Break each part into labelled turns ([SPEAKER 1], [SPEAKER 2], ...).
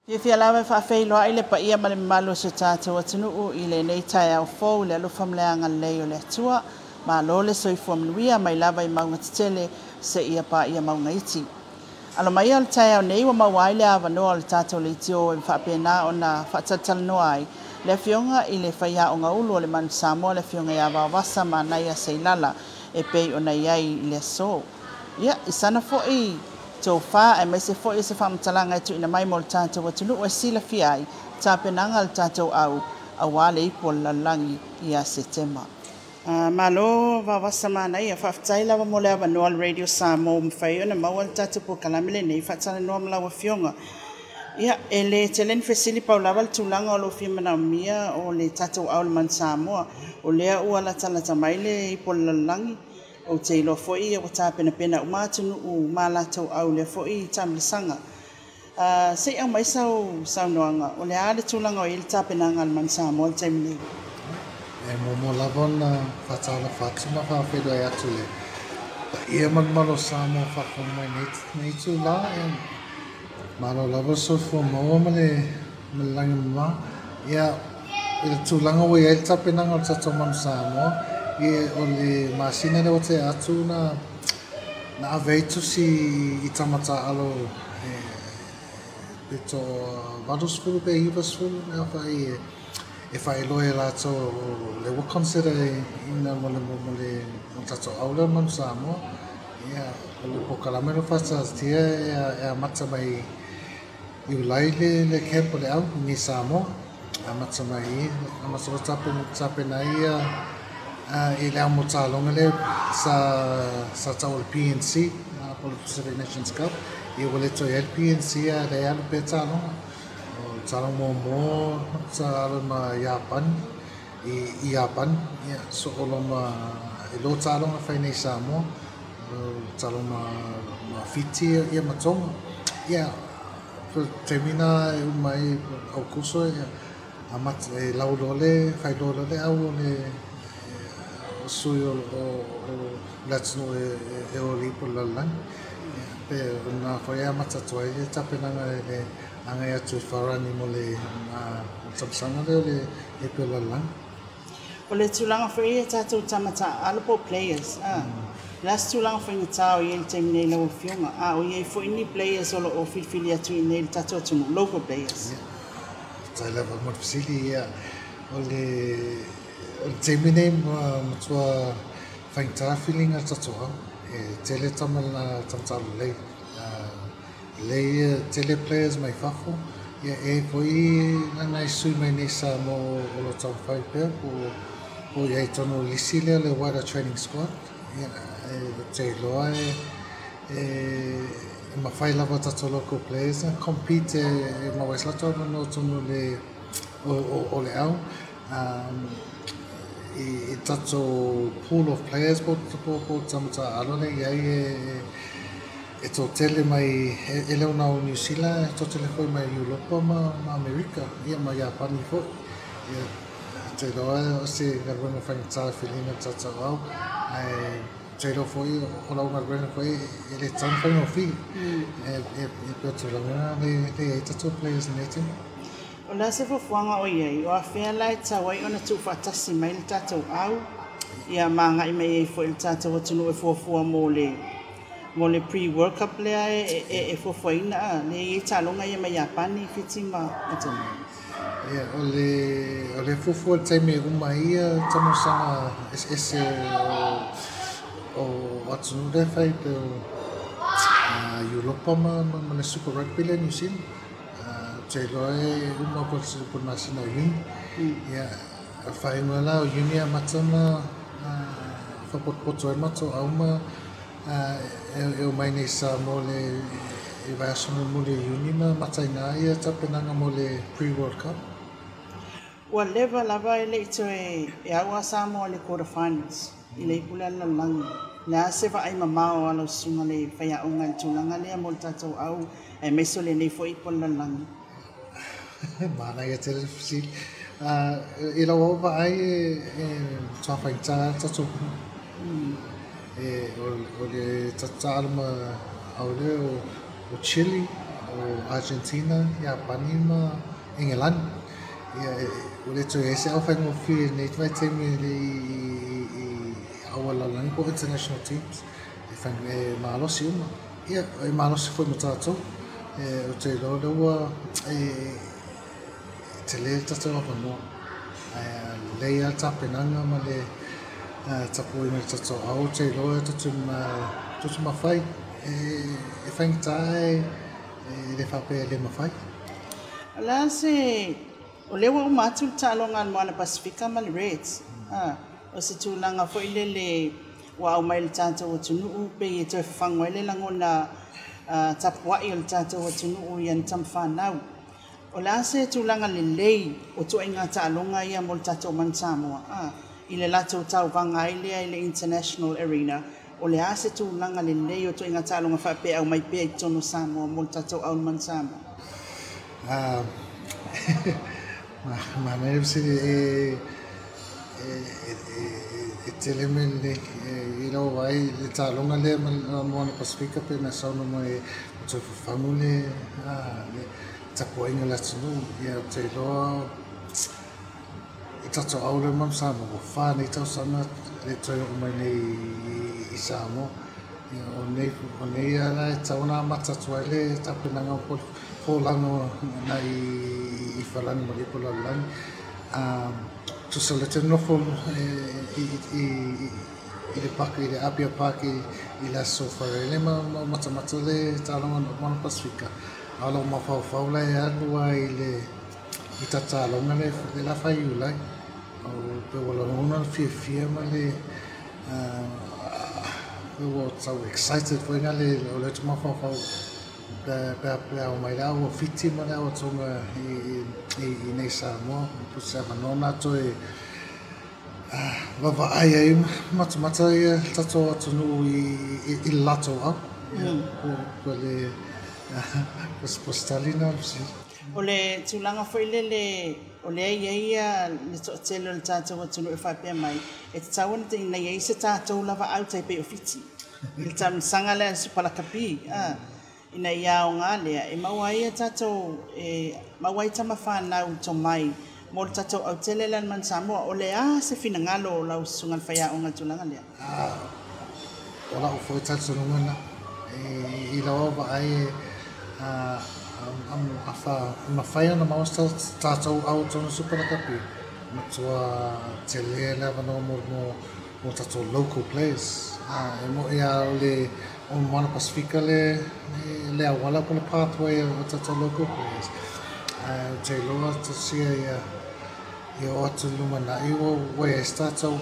[SPEAKER 1] Ia fia lawa fa feiloa ile pa ia male malo se tātou atunuu i le nei tai au fou le alofa mleanga lei o le atua ma lo le soifua manuia mai lava i maunga titele se ia pa ia maunga iti. Alo mai al tai au nei wa mawai le ava noa le tātou le itio e whapena o na whatatal noa ai le fionga i le whaia o ngā ulu o le Manu Samoa le fionga ia Vaovasamanaia Seilala e pei o na iai i le so. Ia, isana fo i tau wha e mai se fo i se whamatalanga e tu ina mai mo le tātou atunu o e sila fiai tā penanga le tātou au a wale ipo lalangi i a setema. Malo Vaovasamanaia whaftai lawa mo le awanoa le Radio Samoa mwhai o na maua le tātou po kalamile nei whatala noa malawa fionga. Ia, e le telen fesili pau lawa le tūlanga o lo fia manaumia o le tātou au le Manu Samoa o lea ua la talata mai le ipo lalangi. O te ilo foi o ta pena pena o matunu o malatou au le foi tamlisanga se au mai sau noanga o le ale tulanga o il ta pena ngal man sa mo te mini
[SPEAKER 2] e mo lavon fatala fatsuma fa fedo ya tule e man malo sa mo fa ko mai nei tu la e malo lavo so fo mo male melanga ya il tulanga o il ta pena ngal sa man sa mo e o le masina le o te atu na aveitu si i tamata alo e to vadusfulu pe ivasfulu e fai loe lato le wo consider ina mole o tato aula Manu Samoa ia o le pokalamelo fasa tia e amata mai i ulai le camp le au ni Samoa amata mai amata o tape na ia e le amo talonga le sa tau le PNC po le Pacific Nations Cup i wale toi el PNC a le alu pe talonga o talonga mo talonga ma Japan i Japan so olo ma e lo talonga fai nei Samoa talonga ma Fiti ia matonga ia termina mai au kuso amat e laulole fai lole au le sui o latino e o lipo lalang pe na foi a matatoa e tapenanga e anga ia tu farani mo le samsanga le pe lalang
[SPEAKER 1] o le tulanga foi e tātou tamata alpo players last tulanga foi ni tau i el temine lo fionga o ye foi ni players o lo filfili atu i nei tātou tunu local players
[SPEAKER 2] tai lava mo fisili o le termine matua fainta feeling a tatoa e tele tamala tamtalo le tele players mai fafo ia e foi na sui mai nesa mo o lo tau fai pe o ia tono lisile le wada training squad ia te loa e ma fai lava tato local players compete ma wais lato no tono le o le au i tato pool of players po tamata alone ia e to tele mai e le una New Zealand to tele foi mai Europa ma America ia ma Japan fo ia te loa se garbo fai tsa filina tsa au ai te lo foi o la una garbo foi ele tan foi no fi e pe to la le tato players netin
[SPEAKER 1] o la se fofuanga o iei o a whea lai tawai o na tu whatasi mai le tātou au ia manga i mei e fo il tātou atunu e fofua mo le pre-World Cup lea e fofuaina le i talonga ia mai Japani fiti ma atunu
[SPEAKER 2] ia o le fofua taime uma ia tamusanga ese o atunu le fai pe Europa ma le Super Rugby le New Zealand te loe uma por national win ia fai ngala o unia matana fa pot mato auma e o mai nei sa mo le e vai assumir mo le unia mataina ia tapenanga mo le pre-World Cup
[SPEAKER 1] ua leva lava ele ito e aua Samoa le quarterfinals i le ipule ala langi le ase va ai mamao ala sunga le whaia unga i tūlanga lea mo le tātou au e meso le nei fo ipo la langi
[SPEAKER 2] mana ia tele fisi e la ova ai tua faita tatu o le tata alma au le o Chile o Argentina ia pani ma England ia o le tō ese au whaingo whiu nei vai teimi i awala langi po international teams e whaingo e maalosi uma ia e maalosi whai matatou o te loa te le tatou a wanoa leia tapenanga ma le tapu i me tatou au te loa tutu mawhai e whaingita le whape le mawhai.
[SPEAKER 1] Ala se o lewa o matu talonga al moana Pasifika ma le Reds. O se tūlanga fo ile le wa au mai le tātou o tunuu pe i te whangwa ile langona tapuai o le tātou o tunuu i an tam whanau. O la se tūlanga le lei o tu inga talonga ia mo le tātou man Samoa. I le lato tau vanga ile le international arena. O le ase tūlanga le lei o tu inga talonga whape au mai pe i tono Samoa mo le tātou au man Samoa.
[SPEAKER 2] Ma nei se tele me i lo vai le talonga le mo na Pasifika pe na sauna mo e to famule tapoinga la tsunu ia te lo tato aule mam sama o fa nei tau sana le toi o mai nei i Samoa o nei ala tauna mata tuale tapinanga po lano na i falani mo le pola lani tu se le teno fo i le paki i le apia paki i la sofare le mata le talonga mo Pasifika ala ma fa la e alua i le i tatalonga le la fai ulai o pe wala ona fia ma le we were so excited for ngale o le tuma fa pe o mai la o fiti ma la o tonga i nei Samoa pu sa manona to e va ai mata ia tato tonu i lato a ko le postalina si
[SPEAKER 1] o le tūlanga fo ile le o le ia le to telo le tātou tunu e whapea mai e te tawana te ina ia se tātou lava au tai pe o fiti il tam sanga le si palakapi ina ia o ngā lea e mawai e tātou mawai tama whanau to mai mo le tātou au tele lan man Samoa o le se fina ngalo o lau sungan whaia o ngā tūlanga lea
[SPEAKER 2] o la o fo tātou ngana i lawa wa ai ma whaia na mausta tātou au tonu superakapi matua te lea lewa no mo tātou local players e mo ia o le o Moana Pasifika le awala ko le pathway o tātou local players te loa te sia ia o atu lumana i o wea tātou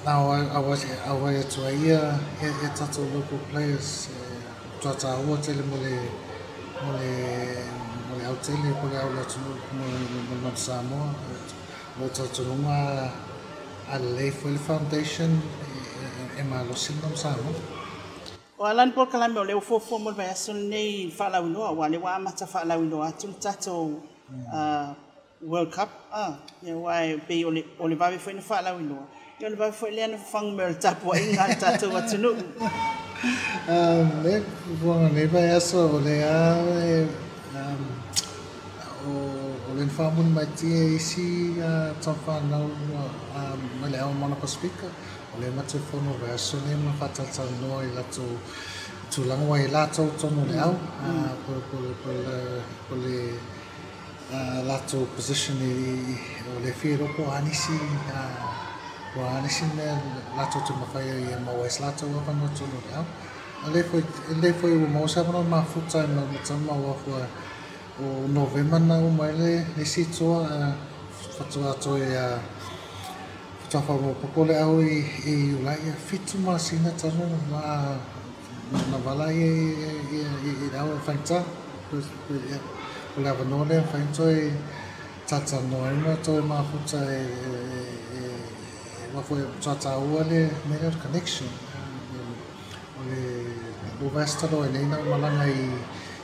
[SPEAKER 2] au whaia awa e tua ia e tātou local players tua tāua tele mo le au tele ko le au la tunu mo Samoa mo tātou nunga a le foi le foundation e malosi mo Samoa
[SPEAKER 1] o alan por kalame o le fofo mo vai aso nei whalawinoa wa le wa mata whalawinoa atu tātou World Cup ia wai pe o le vawe foi na whalawinoa ia le vawe foi le ana whang mel tapu a inga tātou atunu
[SPEAKER 2] le buanga nei vai aso o le o le whamun mai tia isi tawhanau mai le au Moana Pasifika o le matu whono vai aso le ma whatatau noa i lato tūlangwa i lato tono le au po le lato position o le whiropo anisi o anisi me lato tu mawhaia i mawais lato wapanga tono le au le foi o mausa mana mafuta i matama wafua o November na o mai le sitoa fatua to ia fatua mo popole au i ulai fitu ma sina tano na vala i au fanta o le avanole fanto i tata no ma to ma futa wa foi tata o le media connection o le vasta do nei na malanga i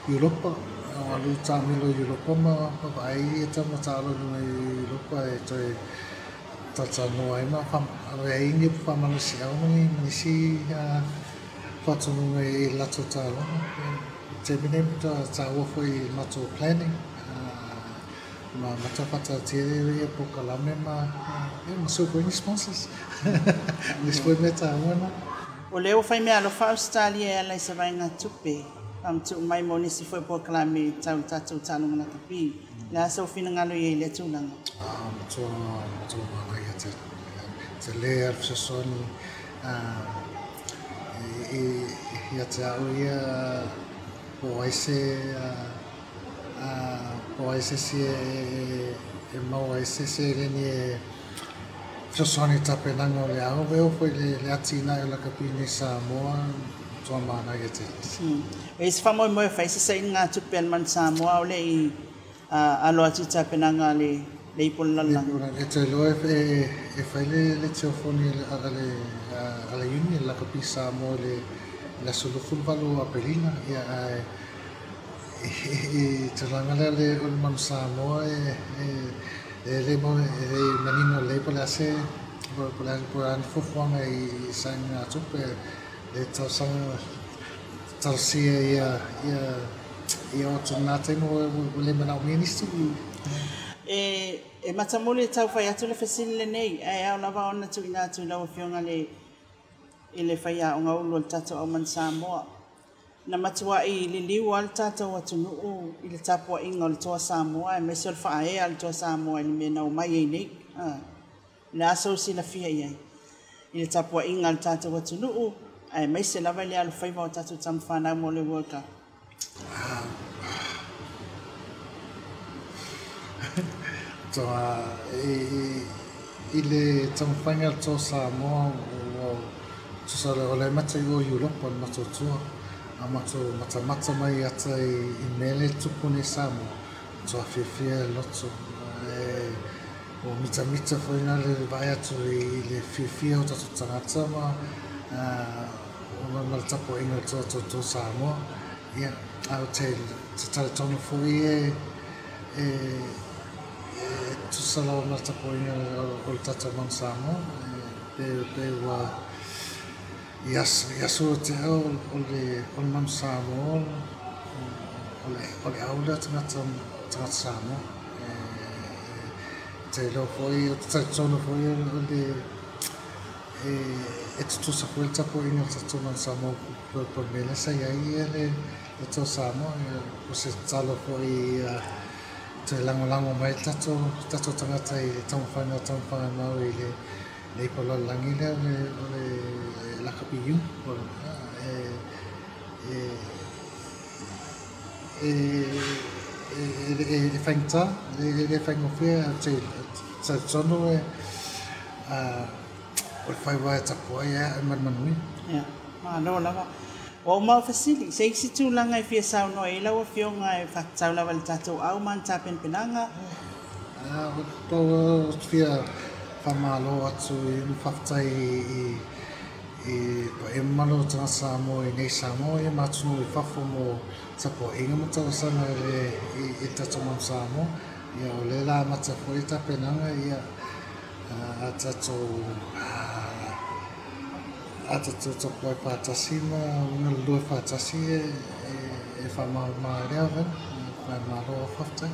[SPEAKER 2] Europa o lu tamilo Europa ma vai e tama talo no Europa e toi tata no ai ma fam ai ni fam ma si au ni si whatunga I lato talo. Te mine mita tawa foi mato planning. Ma matapata tiri po kalame ma so for any sponsors. This foi meta wana.
[SPEAKER 1] O leo fai mea lo fa Australia e lai se vai ngā tupe. Tu mai mo nisi foi po kalame tau tatu talunga na kapi. Le asa o fina ngalo I le tūlanga.
[SPEAKER 2] Mato mana ia te le alfisoni ia te au ia po aise si e mau aise se reni e fisoni tapenanga o le au veo foi le atina e la kapini Samoa toa mana ia te
[SPEAKER 1] E se whamoe moe whai se sa ngā tupe an man Samoa o le I aloa ti tapenanga le ipolalang.
[SPEAKER 2] E te loe e whai le teofoni ale uni la kapi Samoa le sulufulvalu a pelina ia I te langala le ulman Samoa le manino le pole ase por an fufuanga I sanga tupe le tausanga tausia ia o tunate mo le manau ministu
[SPEAKER 1] E matamule tau whai atu le whesili le nei, e au lawa ona tu ina atu lau whionga I le whai a o ngā ulu al tato au man Samoa. Na matua I le liu al tato atu nuu I le tapua inga o le toa Samoa, e mesi o le wha e al toa Samoa I le mena o mai e nei. Le aso si la fia iai. I le tapua inga al tato atu nuu, e mesi lawa le alu whaiva o tato tam whanau mo le World Cup.
[SPEAKER 2] Toa I le tamwhanga to Samoa o tusale o le mata I o Europa mato tua a mata mai ata I mele tupu ne Samoa toa whiwhia loto o mita whainga le vai atu I le whiwhia o tato tangata ma o malatapo inga to Samoa ia au te tale tonu fui tu sala o malatapo inga o le tata man Samoa pe wa Yasu te au o le man Samoa o le aula tangata Samoa te lo foi o te tonu foi o le e tu sa foi tapo inga tata man Samoa por mele sa ia le to Samoa o se talo foi te lango mai tato tangata I tamwhanga mau I le pala langile o le lakapiu e whaingta e whaingofia te tono o le whaiwa e tapua ia e manui
[SPEAKER 1] Ia, no lawa. O mau fasili, se isi tūlanga I fia sau no e lawa whionga e whakatau lawa le tatou au man tapen penanga.
[SPEAKER 2] Pau fia whamalo atu I mwhaftai I e malo tanga Samoa I nei Samoa e matunu I whafo mo tapo inga mo tawasanga I tato mam Samoa ia o le la mata fo I tapenanga ia a tato tapo e whatasi ma una lua whatasi e whamalo rea ven whamalo o whaftai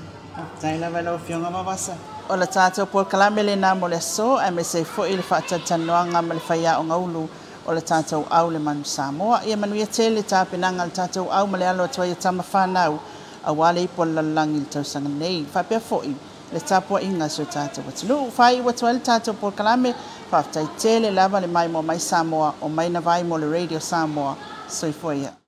[SPEAKER 1] Taila vela o whionga mawasa. O le tātou por kalame le nā mo le so, e me se fo I le whaatatanuanga ma le whaia o ngaulu o le tātou au le manu Samoa. Ia manuia te le tāpenanga le tātou au ma le alo atua I tama whanau a wale I pola langi le tausanga nei. Whapea fo I le tāpua inga so tātou watulu. Whai watua le tātou por kalame, whaftai te le lava le mai mo mai Samoa o Maina Vai mo le Radio Samoa. Soifoia.